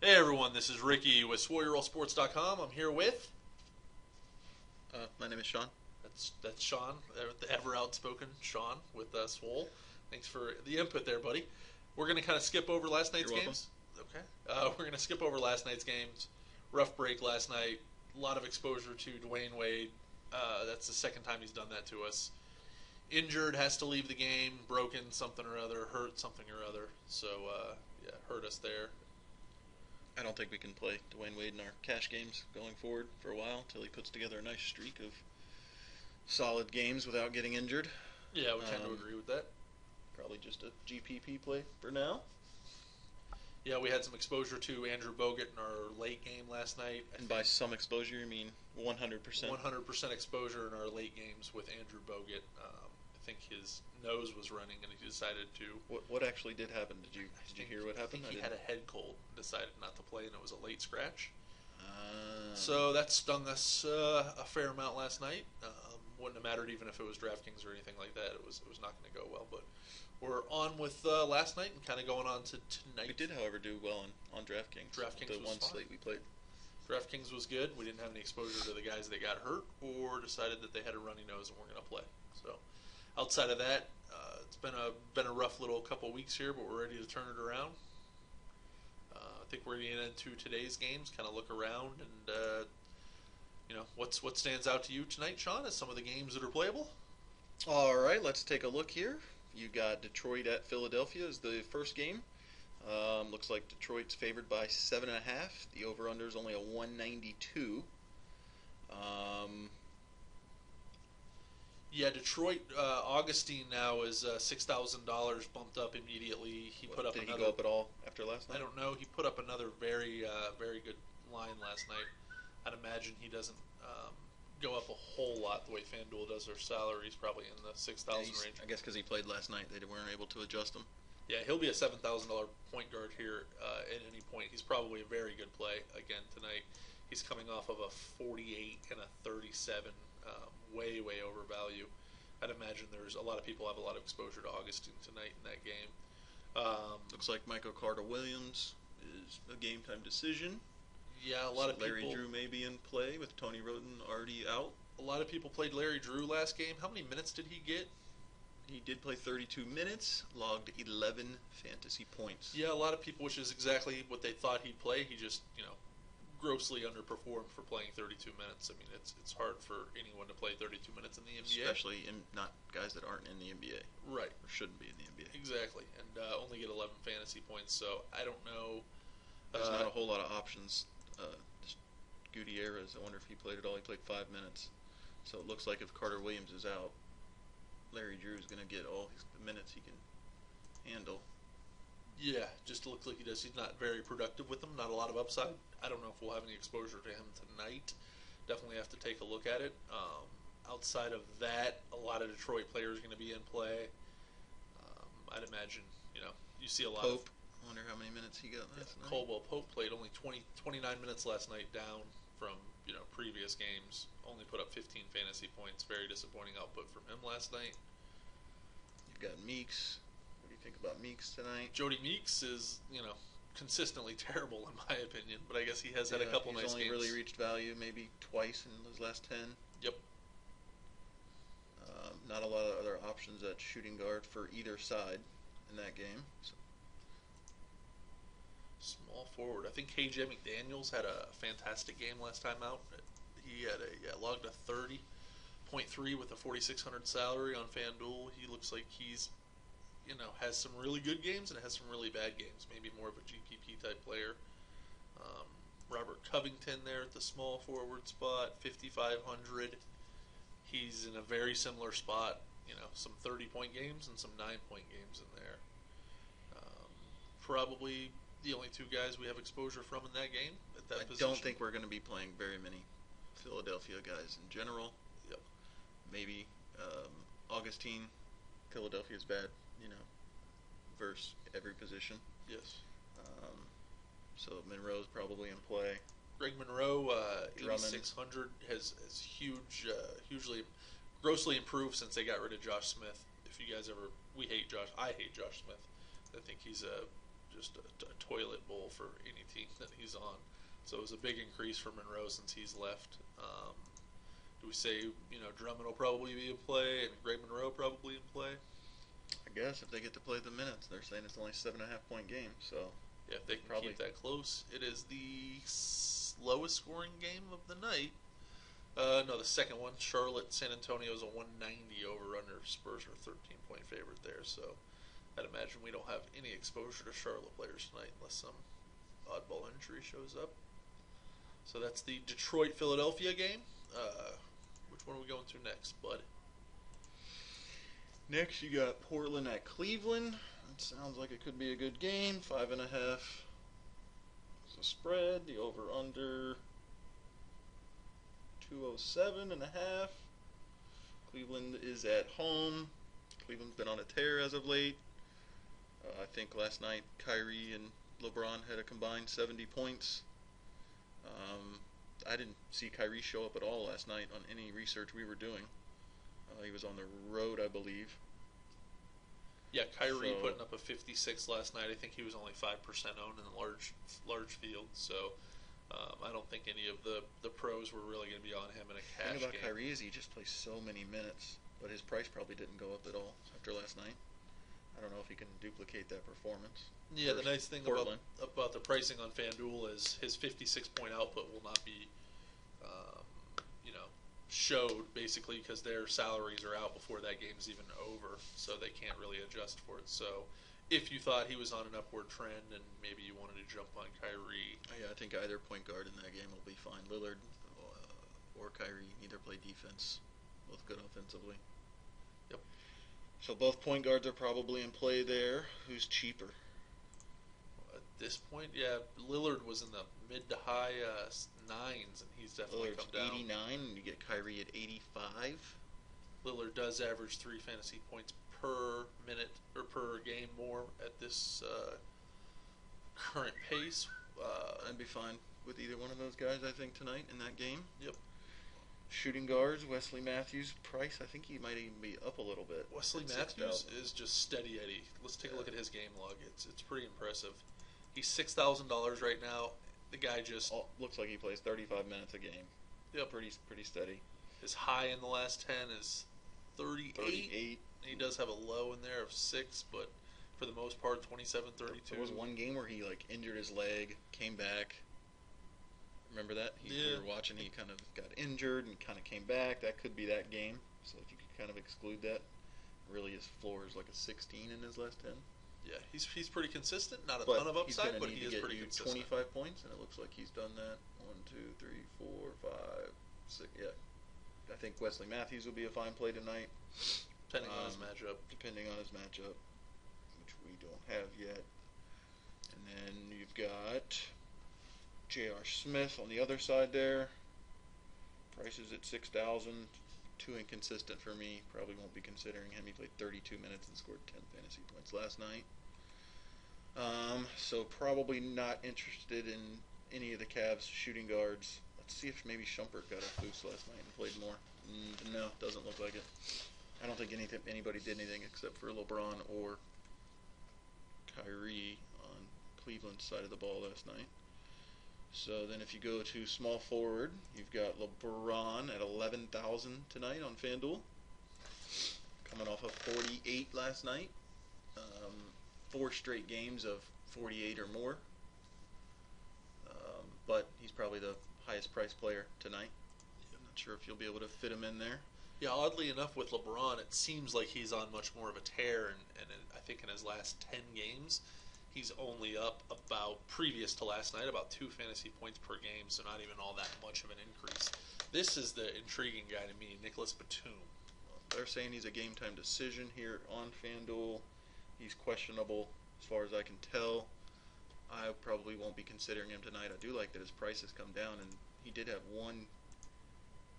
Hey everyone, this is Ricky with SwarriorRollSports.com. I'm here with My name is Sean. that's Sean, the ever outspoken Sean with Swole. Thanks for the input there, buddy. We're gonna kind of skip over last night's You're games. Okay. We're gonna skip over last night's games. Rough break last night. A lot of exposure to Dwayne Wade. That's the second time he's done that to us. Injured, has to leave the game. Broken something or other. Hurt something or other. So yeah, hurt us there. I don't think we can play Dwayne Wade in our cash games going forward for a while until he puts together a nice streak of solid games without getting injured. Yeah, we tend to agree with that. Probably just a GPP play for now. Yeah, we had some exposure to Andrew Bogut in our late game last night. And by some exposure, you mean 100%? 100% exposure in our late games with Andrew Bogut. I think his nose was running, and he decided to. What actually did happen? Did you hear what happened? I think he had a head cold, decided not to play, and it was a late scratch. Uh, So that stung us a fair amount last night. Wouldn't have mattered even if it was DraftKings or anything like that. It was not going to go well, but we're on with last night and kind of going on to tonight. we did, however, do well on DraftKings. DraftKings the was one fine. slate we played. DraftKings was good. We didn't have any exposure to the guys that got hurt or decided that they had a runny nose and weren't going to play. So outside of that, it's been a rough little couple weeks here, but we're ready to turn it around. I think we're going to get into today's games, kind of look around, and what stands out to you tonight, Sean, is some of the games that are playable. All right, let's take a look here. You got Detroit at Philadelphia as the first game. Looks like Detroit's favored by 7.5. The over/under is only a 192. Yeah, Detroit. Augustine now is $6,000 bumped up immediately. He put up Did another. he go up at all after last night? I don't know. He put up another very good line last night. I'd imagine he doesn't go up a whole lot the way FanDuel does their salaries, probably in the 6,000 range. I guess because he played last night, they weren't able to adjust him. Yeah, he'll be a $7,000 point guard here at any point. He's probably a very good play again tonight. He's coming off of a 48 and a 37, way over value. I'd imagine there's a lot of people have a lot of exposure to Augustine tonight in that game. Looks like Michael Carter-Williams is a game time decision. Yeah, a lot of Larry people. Drew may be in play with Tony Roden already out. A lot of people played Larry Drew last game. How many minutes did he get? He did play 32 minutes, logged 11 fantasy points. Yeah, a lot of people, which is exactly what they thought he'd play. He just, grossly underperformed for playing 32 minutes. I mean, it's hard for anyone to play 32 minutes in the NBA. Especially not guys that aren't in the NBA. Right. Or shouldn't be in the NBA. Exactly. And only get 11 fantasy points. So I don't know. There's not a whole lot of options. Gutierrez, I wonder if he played at all. He played 5 minutes. So it looks like if Carter-Williams is out, Larry Drew is going to get all the minutes he can handle. Yeah, just looks like he does. He's not very productive with them. Not a lot of upside. I don't know if we'll have any exposure to him tonight. Definitely have to take a look at it. Outside of that, a lot of Detroit players are going to be in play. I'd imagine, you see a lot Pope, I wonder how many minutes he got last night. Caldwell Pope played only 29 minutes last night, down from previous games. Only put up 15 fantasy points. Very disappointing output from him last night. You've got Meeks. What do you think about Meeks tonight? Jody Meeks is consistently terrible in my opinion, but I guess he has had a couple nice games. He's only really reached value maybe twice in his last 10. Yep. Not a lot of other options at shooting guard for either side in that game. So. Small forward. I think KJ McDaniels had a fantastic game last time out. He had logged a 30.3 with a 4,600 salary on FanDuel. He looks like he's has some really good games and has some really bad games. Maybe more of a GPP type player. Robert Covington there at the small forward spot, 5,500. He's in a very similar spot. Some 30-point games and some 9-point games in there. Probably the only two guys we have exposure from in that game at that position. I don't think we're going to be playing very many Philadelphia guys in general. Yep. Maybe Augustine. Philadelphia's bad, versus every position. Yes. So Monroe's probably in play. Greg Monroe, 8,600, has hugely, grossly improved since they got rid of Josh Smith. If you guys ever, I hate Josh Smith. I think he's a just a toilet bowl for any team that he's on. So it was a big increase for Monroe since he's left. Do we say, Drummond will probably be in play and Greg Monroe probably in play? I guess if they get to play the minutes, they're saying it's only 7.5 point game. So yeah, if they can keep that close, it is the lowest scoring game of the night. No, the second one, Charlotte San Antonio is a 190 over under. Spurs are 13-point favorite there, so I'd imagine we don't have any exposure to Charlotte players tonight unless some oddball injury shows up. So that's the Detroit-Philadelphia game. Which one are we going to next, bud? Next, you got Portland at Cleveland. That sounds like it could be a good game. 5.5 is the spread. The over/under 207.5. Cleveland is at home. Cleveland's been on a tear as of late. I think last night Kyrie and LeBron had a combined 70 points. I didn't see Kyrie show up at all last night on any research we were doing. He was on the road, I believe. Yeah, Kyrie putting up a 56 last night. I think he was only 5% owned in the large field. So I don't think any of the pros were really going to be on him in a cash game. The thing about Kyrie is he just plays so many minutes, but his price probably didn't go up at all after last night. I don't know if he can duplicate that performance. Yeah, the nice thing about the pricing on FanDuel is his 56-point output will not be, showed basically because their salaries are out before that game's even over, so they can't really adjust for it. So if you thought he was on an upward trend and maybe you wanted to jump on Kyrie. Yeah, I think either point guard in that game will be fine. Lillard or Kyrie, neither play defense. Both good offensively. Yep. So both point guards are probably in play there. Who's cheaper? At this point, yeah, Lillard was in the mid to high nines, and he's definitely Lillard's come down. 89, and you get Kyrie at 85. Lillard does average 3 fantasy points per minute or per game more at this current pace. I'd be fine with either one of those guys, I think, tonight in that game. Yep. Shooting guards, Wesley Matthews' price, I think he might even be up a little bit. Wesley Matthews is just steady Eddie. Let's take a look at his game log. It's pretty impressive. He's $6,000 right now. The guy just looks like he plays 35 minutes a game. Yep. Pretty steady. His high in the last 10 is 38. He does have a low in there of 6, but for the most part, 27, 32. There was one game where he injured his leg, came back. Remember that? We were watching. He kind of got injured and kind of came back. That could be that game. So if you could kind of exclude that, really his floor is like a 16 in his last 10. Yeah, he's pretty consistent. Not a ton of upside, but he is pretty consistent. 25 points, and it looks like he's done that. 1, 2, 3, 4, 5, 6. Yeah, I think Wesley Matthews will be a fine play tonight. Depending on his matchup. Depending on his matchup, which we don't have yet. And then you've got J.R. Smith on the other side there. Price is at $6,000. Too inconsistent for me. Probably won't be considering him. He played 32 minutes and scored 10 fantasy points last night. So probably not interested in any of the Cavs shooting guards. Let's see if maybe Shumpert got a boost last night and played more. No, doesn't look like it. I don't think anybody did anything except for LeBron or Kyrie on Cleveland's side of the ball last night. So then if you go to small forward, you've got LeBron at 11,000 tonight on FanDuel. Coming off of 48 last night. 4 straight games of 48 or more. But he's probably the highest priced player tonight. I'm not sure if you'll be able to fit him in there. Yeah, oddly enough with LeBron, it seems like he's on much more of a tear, and I think in his last 10 games, he's only up previous to last night, about 2 fantasy points per game, so not even all that much of an increase. This is the intriguing guy to me, Nicholas Batum. They're saying he's a game-time decision here on FanDuel. He's questionable as far as I can tell. I probably won't be considering him tonight. I do like that his price has come down, and he did have one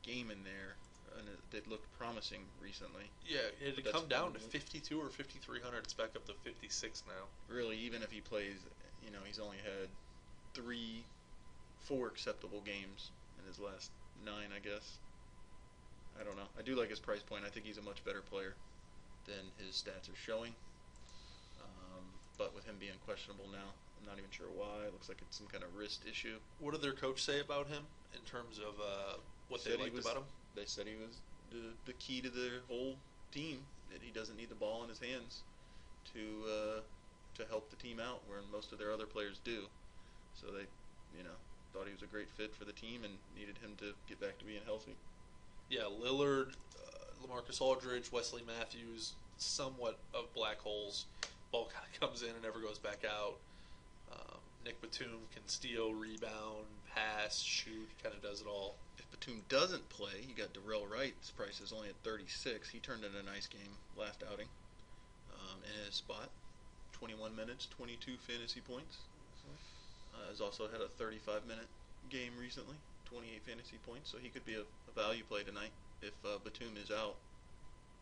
game in there and it looked promising recently. Yeah, it had come down to 52 or 5,300. It's back up to 56 now. Really, even if he plays, he's only had 4 acceptable games in his last 9, I guess. I don't know. I do like his price point. I think he's a much better player than his stats are showing. but with him being questionable now, I'm not even sure why. It looks like it's some kind of wrist issue. What did their coach say about him in terms of what they liked about him? They said he was the key to the whole team, that he doesn't need the ball in his hands to help the team out, where most of their other players do. So they, thought he was a great fit for the team and needed him to get back to being healthy. Yeah, Lillard, LaMarcus Aldridge, Wesley Matthews, somewhat of black holes. Ball kind of comes in and never goes back out. Nick Batum can steal, rebound, pass, shoot, kind of does it all. If Batum doesn't play, you got Darrell Wright. His price is only at 36. He turned in a nice game last outing in his spot. 21 minutes, 22 fantasy points. Has also had a 35-minute game recently, 28 fantasy points. So he could be a value play tonight if Batum is out.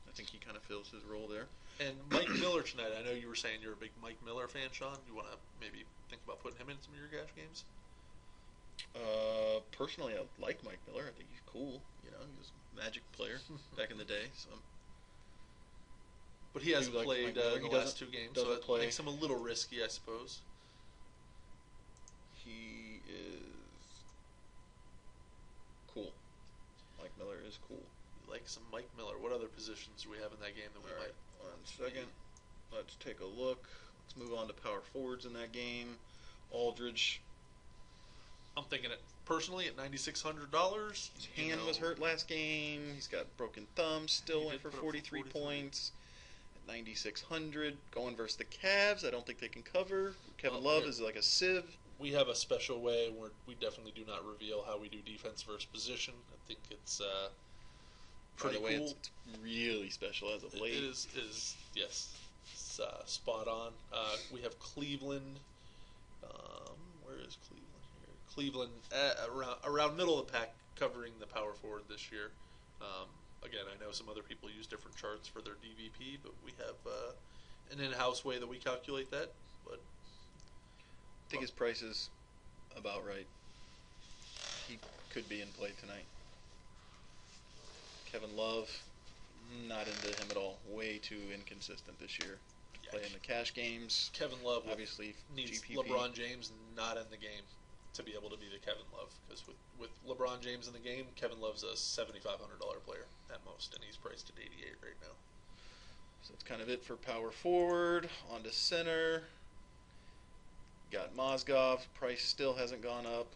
I think he kind of fills his role there. And Mike Miller tonight. I know you were saying you're a big Mike Miller fan, Sean. You want to maybe think about putting him in some of your cash games? Personally, I like Mike Miller. I think he's cool. He was a Magic player back in the day. So, but he hasn't played in the last 2 games, so it makes him a little risky, I suppose. He is cool. Mike Miller is cool. You like some Mike Miller. What other positions do we have in that game that we might? 1 second. Let's take a look. Let's move on to power forwards in that game. Aldridge. I'm thinking it personally at $9,600. His hand was hurt last game. He's got broken thumb. Still went for 43 points. At 9,600. Going versus the Cavs. I don't think they can cover. Kevin Love is like a sieve. We have a special way where we definitely do not reveal how we do defense versus position. I think it's pretty cool. It's really special as of late. It is yes. It's spot on. We have Cleveland. Where is Cleveland here? Cleveland around middle of the pack, covering the power forward this year. Again, I know some other people use different charts for their DVP, but we have an in-house way that we calculate that. But I think his price is about right. He could be in play tonight. Kevin Love, not into him at all. Way too inconsistent this year. Play in the cash games. Kevin Love obviously needs GPP. LeBron James not in the game to be able to be the Kevin Love. Because with LeBron James in the game, Kevin Love's a $7,500 player at most, and he's priced at 88 right now. So that's kind of it for power forward. On to center. Got Mozgov. Price still hasn't gone up.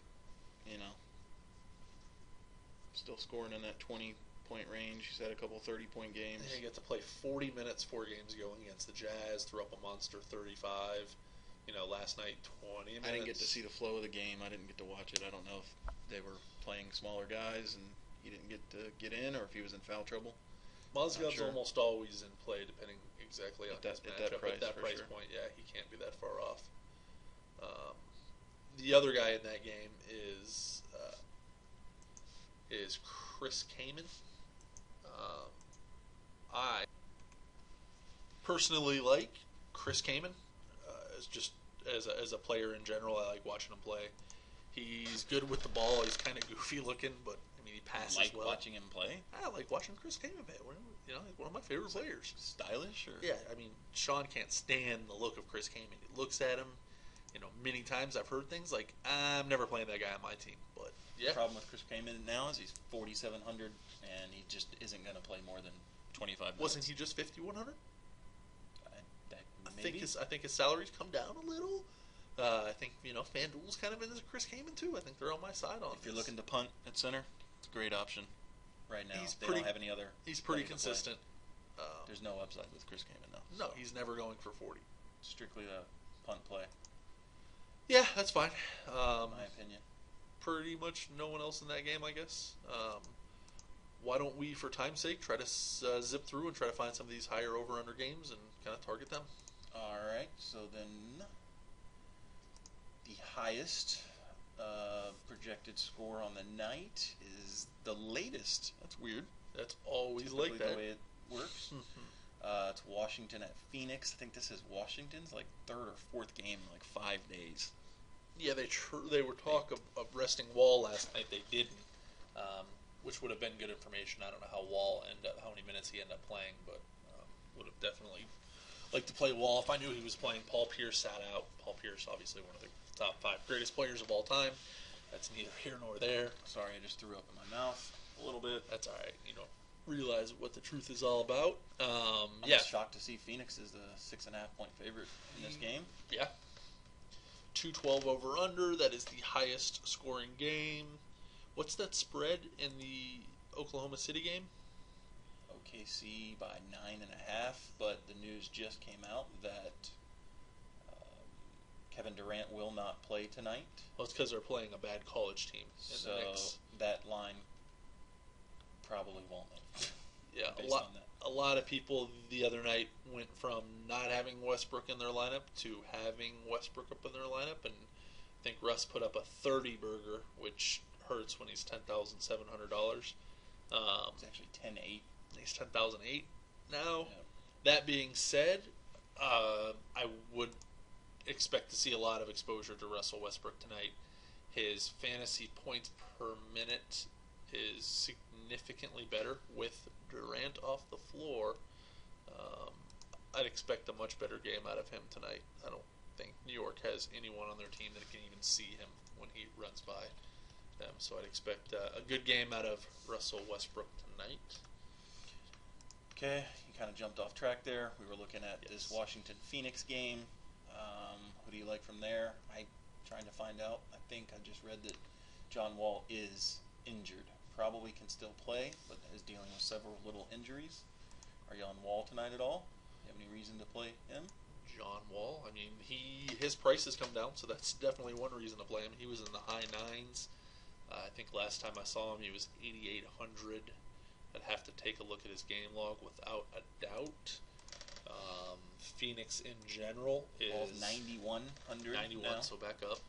Still scoring in that 20-point range. He's had a couple 30-point games. And he got to play 40 minutes 4 games ago against the Jazz. Threw up a monster 35. Last night 20 minutes. I didn't get to see the flow of the game. I didn't get to watch it. I don't know if they were playing smaller guys and he didn't get to get in, or if he was in foul trouble. Mozgov's almost always in play, depending exactly on his matchup. At that price point, yeah, he can't be that far off. The other guy in that game is Chris Kaman. I personally like Chris Kaman as a player in general. I like watching him play. He's good with the ball. He's kind of goofy looking, but he passes well. You like watching him play? I like watching Chris Kaman play. He's one of my favorite players. Stylish, or yeah. Sean can't stand the look of Chris Kaman. He looks at him. Many times I've heard things like, I'm never playing that guy on my team. But yeah. The problem with Chris Kaman now is he's 4,700, and he just isn't going to play more than 25 minutes. Wasn't he just 5,100? Maybe. I think his salary's come down a little. I think FanDuel's kind of into Chris Kaman too. I think they're on my side on. If you're looking to punt at center, it's a great option right now. They don't have any other. He's pretty consistent. There's no upside with Chris Kaman though. No, he's never going for 40. Strictly a punt play. Yeah, that's fine. In my opinion. Pretty much no one else in that game, I guess. Why don't we, for time's sake, try to zip through and try to find some of these higher over-under games and kind of target them? All right. So then, the highest projected score on the night is the latest. That's weird. That's always typically like that. The way it works. It's Washington at Phoenix. I think this is Washington's third or fourth game in 5 days. Yeah, they were talk of resting Wall last night. They didn't, which would have been good information. I don't know how many minutes he ended up playing, but would have definitely like to play Wall. If I knew he was playing, Paul Pierce sat out. Paul Pierce, obviously one of the top 5 greatest players of all time. That's neither here nor there. Sorry, I just threw up in my mouth a little bit. That's all right. You don't realize what the truth is all about. I'm just shocked to see Phoenix is the 6.5 point favorite in this game. Yeah. 212 over under. That is the highest scoring game. What's that spread in the Oklahoma City game? OKC by 9.5, but the news just came out that Kevin Durant will not play tonight. Well, it's because they're playing a bad college team. So that line probably won't move. Yeah, a lot of people the other night went from not having Westbrook in their lineup to having Westbrook up in their lineup, and I think Russ put up a 30 burger, which hurts when he's $10,700. It's actually 10.8. He's 10,008 now. Yeah. That being said, I would expect to see a lot of exposure to Russell Westbrook tonight. His fantasy points per minute is significantly better with Durant off the floor. I'd expect a much better game out of him tonight. I don't think New York has anyone on their team that can even see him when he runs by them. So I'd expect a good game out of Russell Westbrook tonight. Okay, you kind of jumped off track there. We were looking at this Washington-Phoenix game. Who do you like from there? I'm trying to find out. I think I just read that John Wall is injured. Probably can still play, but is dealing with several little injuries. Are you on Wall tonight at all? Do you have any reason to play him? John Wall, I mean, his price has come down, so that's definitely one reason to play him. He was in the high 9s. I think last time I saw him, he was 8,800. I'd have to take a look at his game log without a doubt. Phoenix in general is 9,100 91, now. so back up.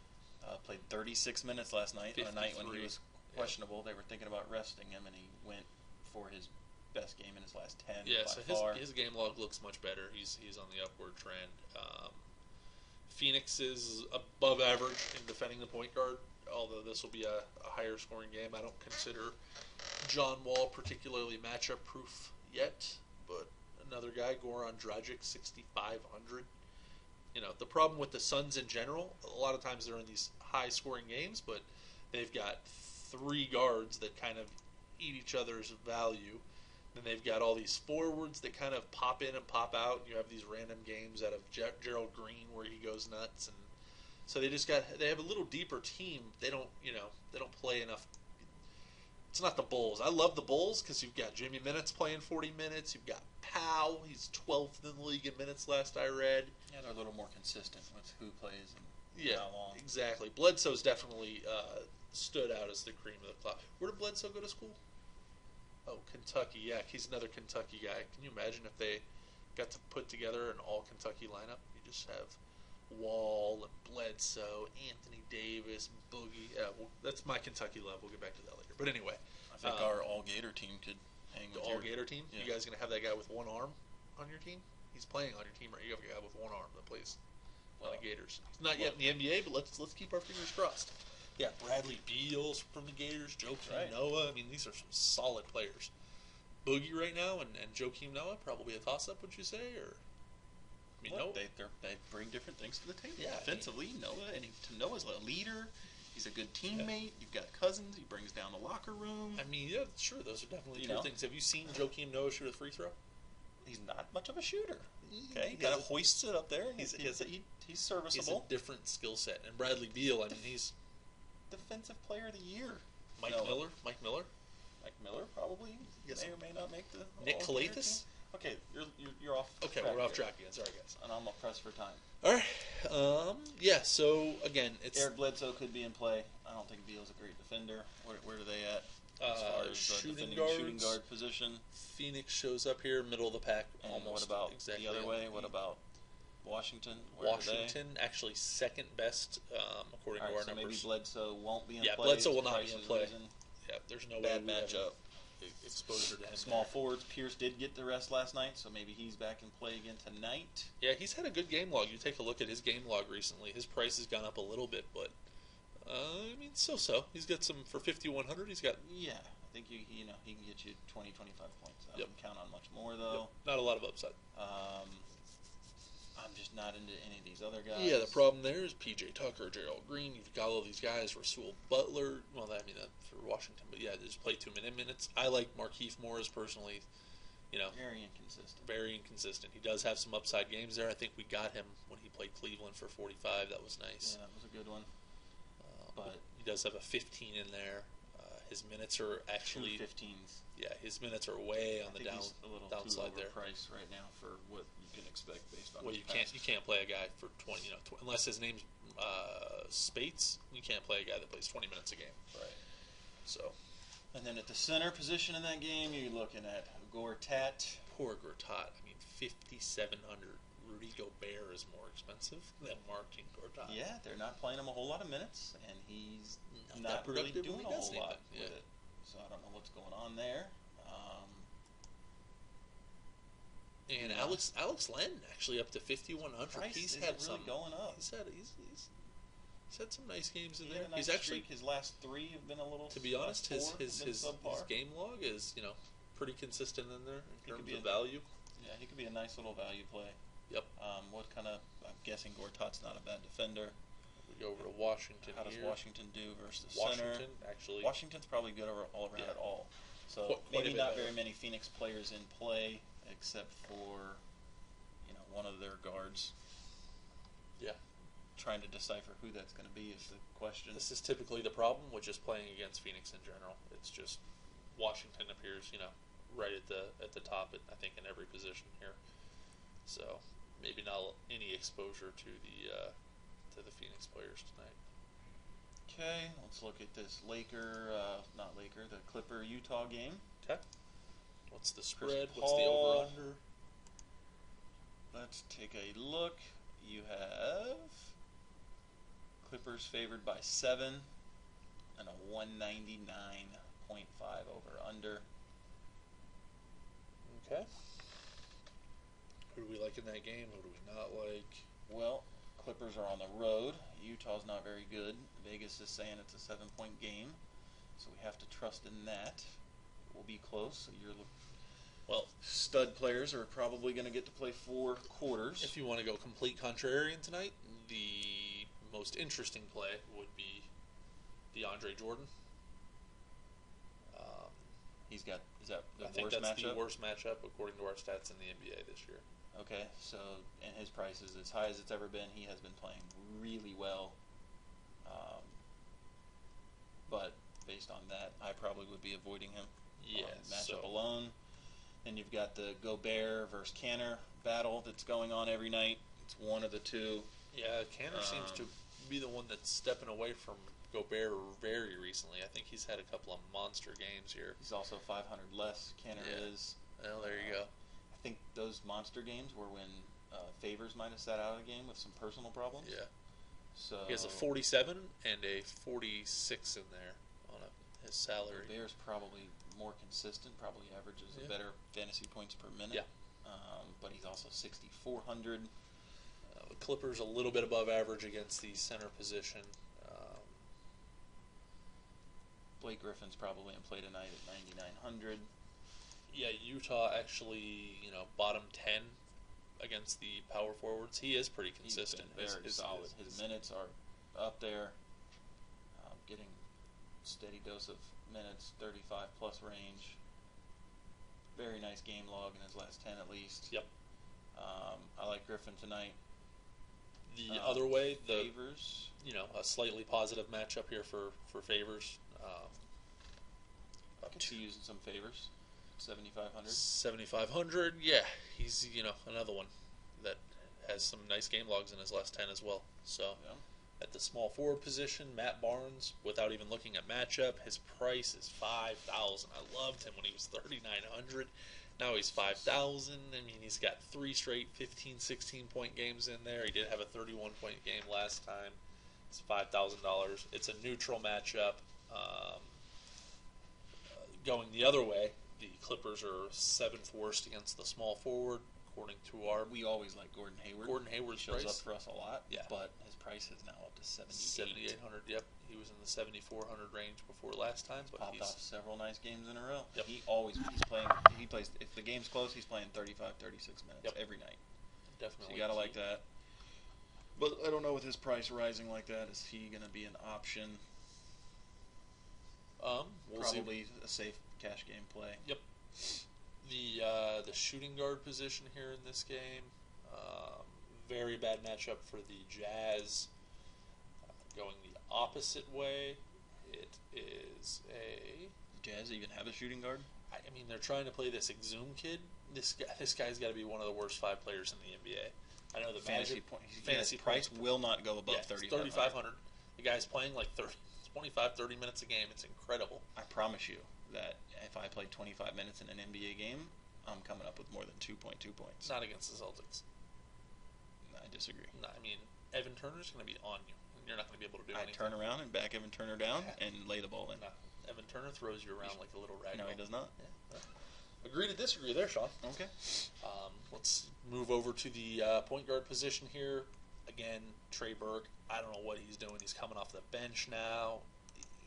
Played 36 minutes last night on a night when he 53. was questionable. They were thinking about resting him, and he went for his best game in his last 10. Yeah, by so far. his game log looks much better. He's on the upward trend. Phoenix is above average in defending the point guard, although this will be a higher scoring game. I don't consider John Wall particularly matchup proof yet, but another guy, Goran Dragic, 6,500. You know, the problem with the Suns in general, a lot of times they're in these high scoring games, but they've got 3 guards that kind of eat each other's value. Then they've got all these forwards that kind of pop in and pop out. You have these random games out of Gerald Green where he goes nuts, and so they have a little deeper team. They don't play enough. It's not the Bulls. I love the Bulls because you've got Jimmy Minutes playing 40 minutes. You've got Powell. He's 12th in the league in minutes last I read. Yeah, they're a little more consistent with who plays and Yeah, how long. exactly. Bledsoe's definitely stood out as the cream of the crop. Where did Bledsoe go to school? Oh, Kentucky. Yeah, he's another Kentucky guy. Can you imagine if they got to put together an all-Kentucky lineup? You just have Wall and Bledsoe, Anthony Davis, Boogie. Yeah, well, that's my Kentucky love. We'll get back to that later. But anyway. I think our all-Gator team could hang with the all-Gator team? Yeah. You guys going to have that guy with one arm on your team? He's playing on your team, right? You have a guy with one arm that plays on the Gators. He's not yet in the NBA, but let's keep our fingers crossed. Yeah, Bradley Beal from the Gators, Joakim Noah. I mean, these are some solid players. Boogie right now and Joakim Noah, probably a toss-up, would you say? Or I mean, Look, they bring different things to the table. Yeah, Offensively, Noah's a leader. He's a good teammate. You've got Cousins. He brings down the locker room. I mean, yeah, sure, those are definitely true things. Have you seen Joakim Noah shoot a free throw? He's not much of a shooter. Okay, he kind of hoists it up there. He's serviceable. He's a different skill set. And Bradley Beal, I mean, he's defensive player of the year. Mike Miller, probably. Yes. May or may not make the Nick all-Gator Calathis. team. Okay, you're off. Okay, we're off track again. Sorry, guys. And I'm pressed for time. All right. Yeah. So again, it's Eric Bledsoe could be in play. I don't think Beal's a great defender. Where are they at as far as shooting guard position? Phoenix shows up here, middle of the pack, And almost. what about exactly the other way? What about Washington? Where Washington, actually second best according to our so numbers. Maybe Bledsoe won't be in play. Yeah, Bledsoe will not Price be in is play. losing. Yeah, there's no Bad way we have matchup. exposure to him. Small forwards. Pierce did get the rest last night, so maybe he's back in play again tonight. Yeah, he's had a good game log. You take a look at his game log recently. His price has gone up a little bit, but I mean, so. He's got some for 5,100. He's got I think he can get you 20, 25 points. I Yep. wouldn't count on much more though. Not a lot of upside. I'm just not into any of these other guys. Yeah, the problem there is P.J. Tucker, Gerald Green. You've got all these guys, Rasul Butler. Well, I mean, for Washington, but yeah, they just play 2 minutes. I like Markieff Morris personally. Very inconsistent. Very inconsistent. He does have some upside games there. I think we got him when he played Cleveland for 45. That was nice. Yeah, that was a good one. But he does have a 15 in there. His minutes are actually 15s. Yeah, his minutes are way on the he's a little downside too there. Overpriced right now for what you can expect based on. Well, you can't play a guy for 20. Unless his name's Spates, you can't play a guy that plays 20 minutes a game. Right. So. And then at the center position in that game, you're looking at Gortat. Poor Gortat. I mean, 5,700. Rudy Gobert is more expensive than Martin Gortat. Yeah, they're not playing him a whole lot of minutes, and he's not really doing a whole lot with it. So I don't know what's going on there. And Alex Len actually up to 5,100. He's had some going up. He's had some nice games in there. He's actually his last 3 have been a little. To be honest, his game log is pretty consistent in there in terms of value. Yeah, he could be a nice little value play. Yep. I'm guessing Gortat's not a bad defender. We go over to Washington. How does Washington do versus the Washington, center? Actually, Washington's probably good all around at all. So maybe not very many Phoenix players in play, except for one of their guards. Yeah. Trying to decipher who that's going to be is the question. This is typically the problem with just playing against Phoenix in general. It's just Washington appears, right at the top. I think in every position here. So maybe not any exposure to the Phoenix players tonight. Okay, let's look at this the Clipper Utah game. Okay. What's the spread? What's the over/under? Let's take a look. You have Clippers favored by 7 and a 199.5 over/under. Okay. Who do we like in that game? Who do we not like? Well, Clippers are on the road. Utah's not very good. Vegas is saying it's a 7-point game, so we have to trust in that. We'll be close. Stud players are probably going to get to play 4 quarters. If you want to go complete contrarian tonight, the most interesting play would be DeAndre Jordan. Is that the I think worst that's matchup? the worst matchup according to our stats in the NBA this year. Okay, so and his price is as high as it's ever been. He has been playing really well. But based on that, I probably would be avoiding him. Yeah, matchup alone. Then you've got the Gobert versus Kanter battle that's going on every night. It's one of the two. Yeah, Kanter seems to be the one that's stepping away from Gobert very recently. I think he's had a couple of monster games here. He's also 500 less. Kanter is. Well, there you go. I think those monster games were when Favors might have sat out of the game with some personal problems. Yeah. So he has a 47 and a 46 in there on his salary. Gobert's probably more consistent. Probably averages a better fantasy points per minute. Yeah. But he's also 6,400. The Clippers a little bit above average against the center position. Blake Griffin's probably in play tonight at 9,900. Yeah, Utah actually, bottom 10 against the power forwards. He is pretty consistent. He's been very solid. His minutes are up there, getting steady dose of minutes, 35 plus range. Very nice game log in his last 10 at least. Yep. I like Griffin tonight. The other way, Favors. A slightly positive matchup here for Favors. I could see using some Favors. 7,500. 7,500. Yeah, he's another one that has some nice game logs in his last 10 as well. So at the small forward position, Matt Barnes, without even looking at matchup, his price is 5,000. I loved him when he was 3,900. Now he's 5,000. I mean, he's got 3 straight 15, 16-point games in there. He did have a 31-point game last time. It's $5,000. It's a neutral matchup. Going the other way, the Clippers are 7th worst against the small forward, according to our. We always like Gordon Hayward. Gordon Hayward shows price up for us a lot. Yeah. But his price is now up to 7,800. Yep, he was in the 7,400 range before last time. But popped off several nice games in a row. Yep. He's playing. He plays if the game's close. He's playing 35, 36 minutes every night. definitely. So you gotta key. like that. But I don't know with his price rising like that. Is he gonna be an option? We'll Probably see. a safe cash game play. Yep. The shooting guard position here in this game, very bad matchup for the Jazz. Going the opposite way, it is a. Jazz even have a shooting guard? I mean, they're trying to play this Exum kid. This guy's got to be one of the worst 5 players in the NBA. I know the fantasy price will not go above 3,500. The guy's playing like 25-30 minutes a game. It's incredible. I promise you that if I played 25 minutes in an NBA game, I'm coming up with more than 2.2 points. Not against the Celtics. I disagree. No, I mean, Evan Turner's going to be on you. You're not going to be able to do anything. I turn around and back Evan Turner down and lay the ball in. No, Evan Turner throws you around like a little rag. No, he does not. Yeah. Agree to disagree there, Sean. Okay. Let's move over to the point guard position here. Again, Trey Burke. I don't know what he's doing. He's coming off the bench now.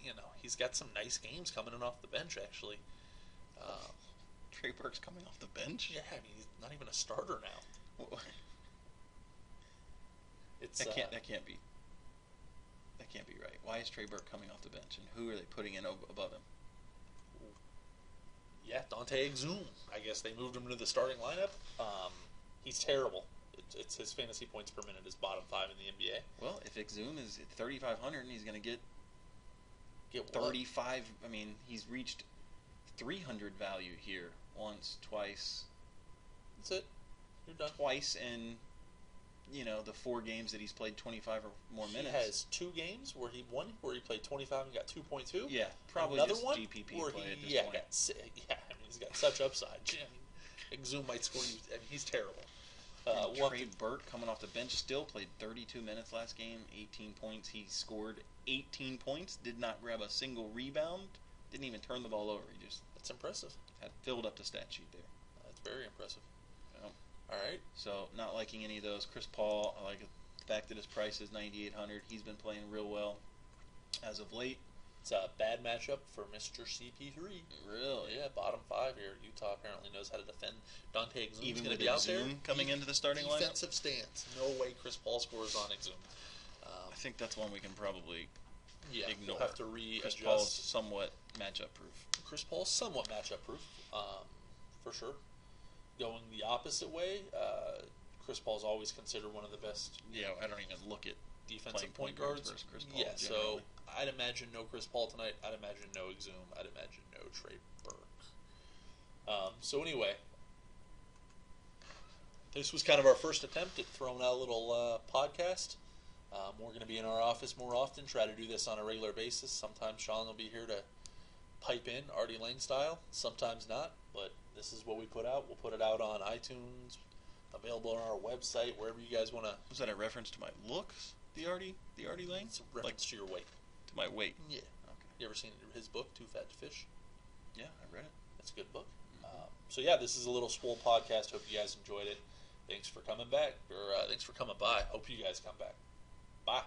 You know, he's got some nice games coming in off the bench, actually. Trey Burke's coming off the bench? Yeah, I mean, he's not even a starter now. That can't be right. Why is Trey Burke coming off the bench, and who are they putting in above him? Yeah, Dante Exum. I guess they moved him to the starting lineup. He's terrible. It's his fantasy points per minute is bottom 5 in the NBA. Well, if Exum is at 3,500 and he's going to get 35, I mean, he's reached 300 value here once, twice. That's it. You're done. Twice in, the 4 games that he's played 25 or more minutes. He has 2 games where he won, where he played 25 and got 2.2. Yeah, probably another just one GPP where play he, at this yeah, point. I mean, he's got such upside. I mean, Exum might score you. I mean, he's terrible. Trey Burke coming off the bench still played 32 minutes last game, 18 points. He scored 18 points, did not grab a single rebound, didn't even turn the ball over. He just That's impressive. had filled up the stat sheet there. That's very impressive. Yep. All right. So not liking any of those. Chris Paul, I like the fact that his price is 9,800. He's been playing real well as of late. It's a bad matchup for Mr. CP3. Really? Yeah, bottom 5 here. Utah apparently knows how to defend. Dante Exum's Even going with to be out there. coming into the starting lineup? Defensive stance. No way Chris Paul scores on Exum. I think that's one we can probably ignore. We'll have to readjust. Chris Paul's somewhat matchup proof. Chris Paul's somewhat matchup proof, for sure. Going the opposite way, Chris Paul's always considered one of the best. Yeah, I don't even look at defensive point guards versus Chris Paul. Yeah, generally. so I'd imagine no Chris Paul tonight. I'd imagine no Exum. I'd imagine no Trey Burke. So anyway, this was kind of our first attempt at throwing out a little podcast. We're going to be in our office more often, try to do this on a regular basis. Sometimes Sean will be here to pipe in, Artie Lane style. Sometimes not, but this is what we put out. We'll put it out on iTunes, available on our website, wherever you guys want to. Was that a reference to my looks, the Artie Lane? It's a reference to your weight. To my weight? Yeah. Okay. You ever seen his book, Too Fat to Fish? Yeah, I read it. It's a good book. So yeah, this is a little swole podcast. Hope you guys enjoyed it. Thanks for coming back, or thanks for coming by. Hope you guys come back. Bye.